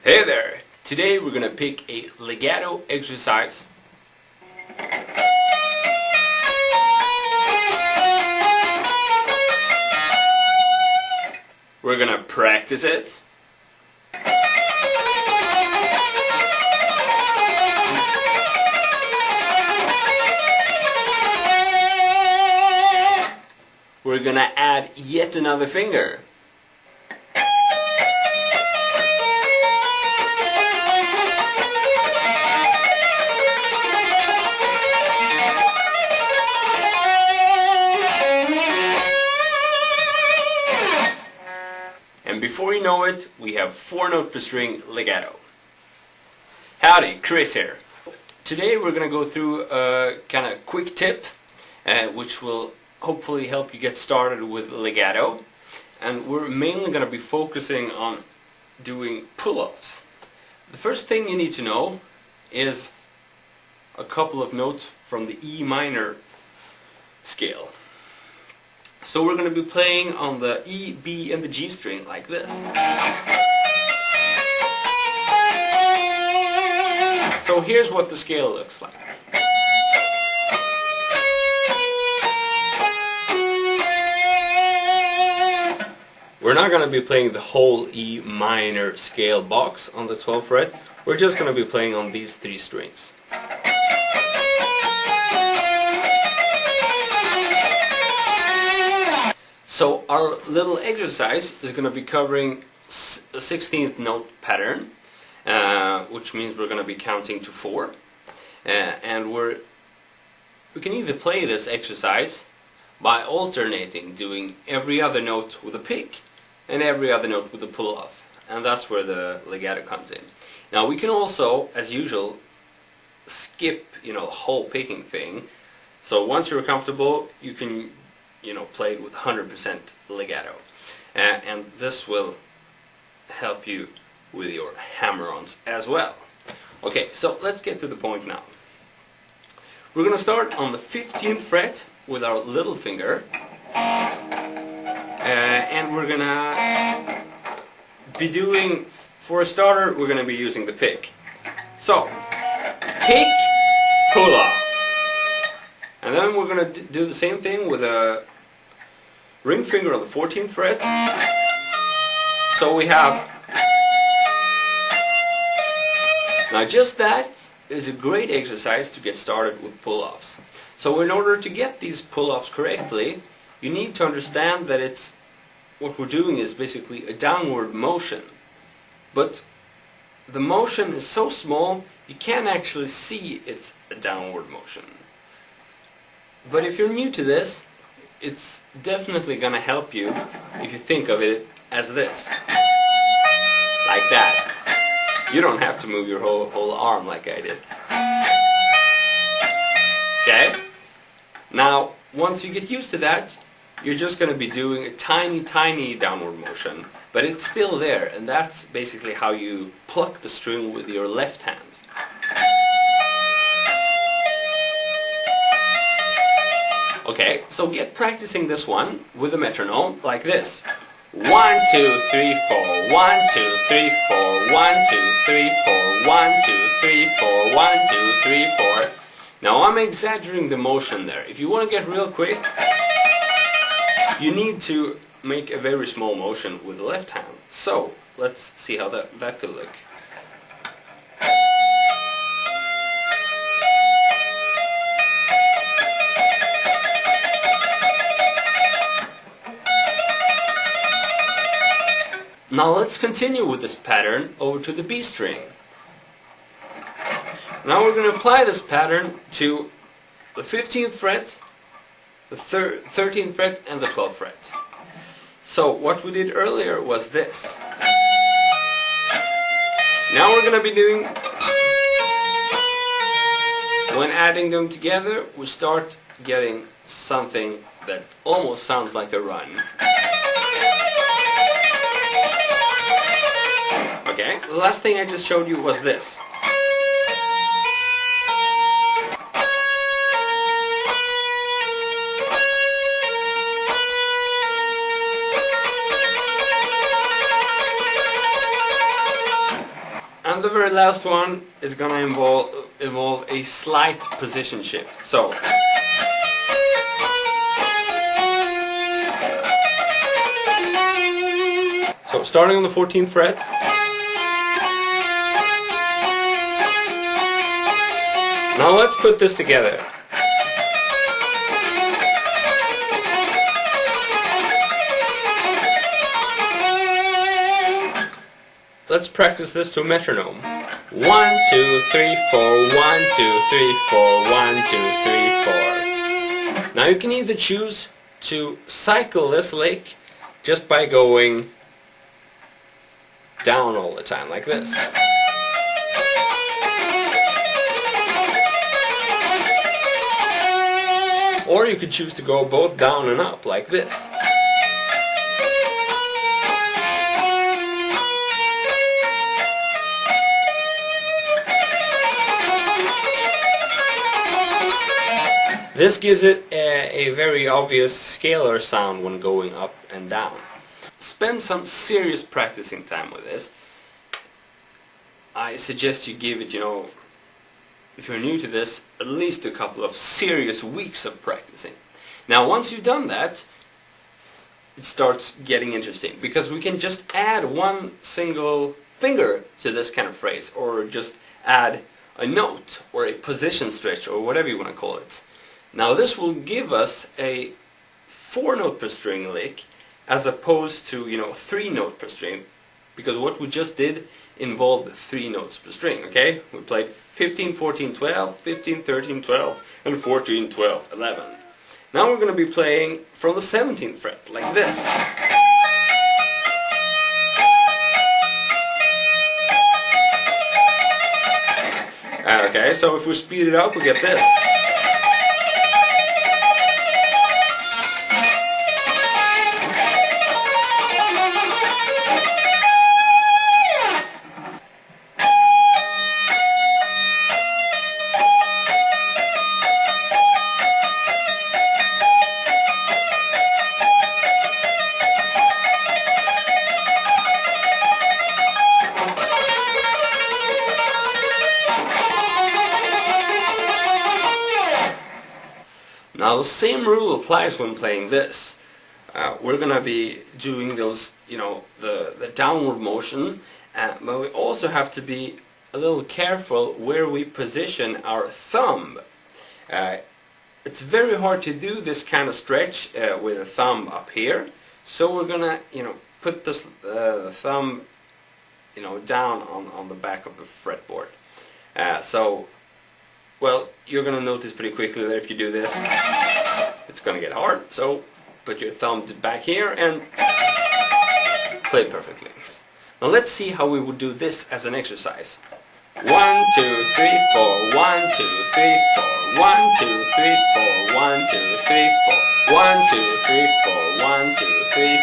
Hey there! Today we're gonna pick a legato exercise. We're gonna practice it. We're gonna add yet another finger. And before you know it, we have 4-note per string legato. Howdy, Chris here. Today we're going to go through a kind of quick tip which will hopefully help you get started with legato. And we're mainly going to be focusing on doing pull-offs. The first thing you need to know is a couple of notes from the E minor scale. So we're going to be playing on the E, B and the G string like this. So here's what the scale looks like. We're not going to be playing the whole E minor scale box on the 12th fret. We're just going to be playing on these 3 strings. So our little exercise is going to be covering a 16th note pattern, which means we're going to be counting to 4. And we can either play this exercise by alternating, doing every other note with a pick and every other note with a pull-off. And that's where the legato comes in. Now we can also, as usual, skip the whole picking thing. So once you're comfortable, you can play it with 100% legato. And this will help you with your hammer-ons as well. Okay, so let's get to the point now. We're going to start on the 15th fret with our little finger. And we're going to be doing, for a starter, we're going to be using the pick. So, pick, pull off. And then we're going to do the same thing with a ring finger on the 14th fret. So we have... Now just that is a great exercise to get started with pull-offs. So in order to get these pull-offs correctly, you need to understand that what we're doing is basically a downward motion. But the motion is so small, you can't actually see it's a downward motion. But if you're new to this, it's definitely going to help you if you think of it as this. Like that. You don't have to move your whole arm like I did. Okay? Now, once you get used to that, you're just going to be doing a tiny downward motion. But it's still there, and that's basically how you pluck the string with your left hand. Okay, so get practicing this one with a metronome like this. 1, 2, 3, 4, 1, 2, 3, 4, 1, 2, 3, 4, 1, 2, 3, 4, 1, 2, 3, 4. Now I'm exaggerating the motion there. If you want to get real quick, you need to make a very small motion with the left hand. So, let's see how that could look. Now let's continue with this pattern over to the B string. Now we're going to apply this pattern to the 15th fret, the 13th fret and the 12th fret. So what we did earlier was this. Now we're going to be doing, when adding them together, we start getting something that almost sounds like a run. Okay, the last thing I just showed you was this. And the very last one is gonna involve a slight position shift. So starting on the 14th fret. Now let's put this together. Let's practice this to a metronome. 1, 2, 3, 4, 1, 2, 3, 4, 1, 2, 3, 4. Now you can either choose to cycle this lick just by going down all the time, like this. Or you could choose to go both down and up, like this. This gives it a very obvious scalar sound when going up and down. Spend some serious practicing time with this. I suggest you give it, if you're new to this, at least a couple of serious weeks of practicing. Now once you've done that, it starts getting interesting, because we can just add one single finger to this kind of phrase, or just add a note, or a position stretch, or whatever you want to call it. Now this will give us a 4-note per string lick, as opposed to 3-note per string, because what we just did involved 3 notes per string. Okay, we played 15, 14, 12, 15, 13, 12, and 14, 12, 11. Now we're going to be playing from the 17th fret, like this. Okay, so if we speed it up, we get this. Now the same rule applies when playing this. We're going to be doing those, the downward motion, but we also have to be a little careful where we position our thumb. It's very hard to do this kind of stretch with a thumb up here, so we're going to, put this thumb, down on the back of the fretboard. Well, you're going to notice pretty quickly that if you do this, it's going to get hard. So put your thumb back here and play it perfectly. Now let's see how we would do this as an exercise. 1, 2, 3, 4, 1, 2, 3, 4, 1, 2, 3, 4, 1, 2, 3, 4, 1, 2, 3, 4, 1, 2, 3,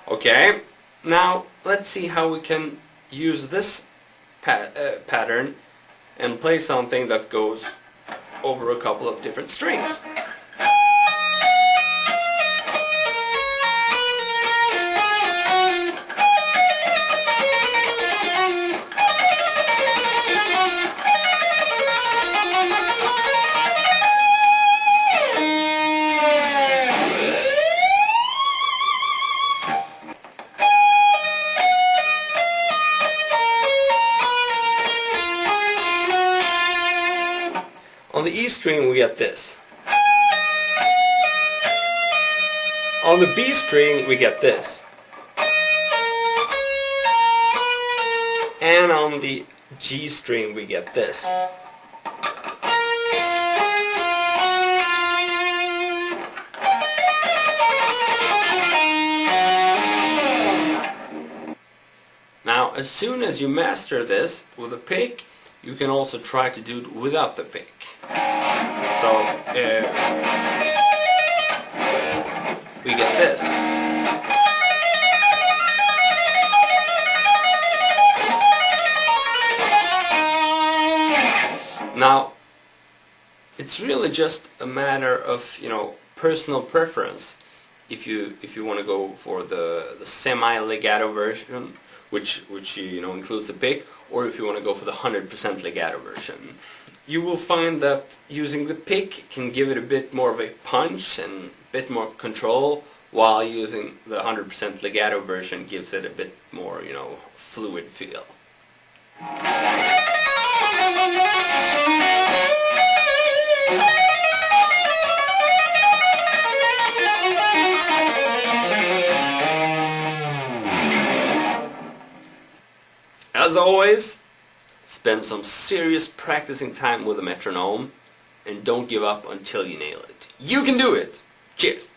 4. Okay, now let's see how we can use this pattern and play something that goes over a couple of different strings. On the E string we get this. On the B string we get this. And on the G string we get this. Now as soon as you master this with a pick, you can also try to do it without the pick. So we get this. Now it's really just a matter of personal preference. If you want to go for the semi-legato version, which includes the pick, or if you want to go for the 100% legato version. You will find that using the pick can give it a bit more of a punch and a bit more of control, while using the 100% legato version gives it a bit more, fluid feel. As always, spend some serious practicing time with a metronome, and don't give up until you nail it. You can do it! Cheers!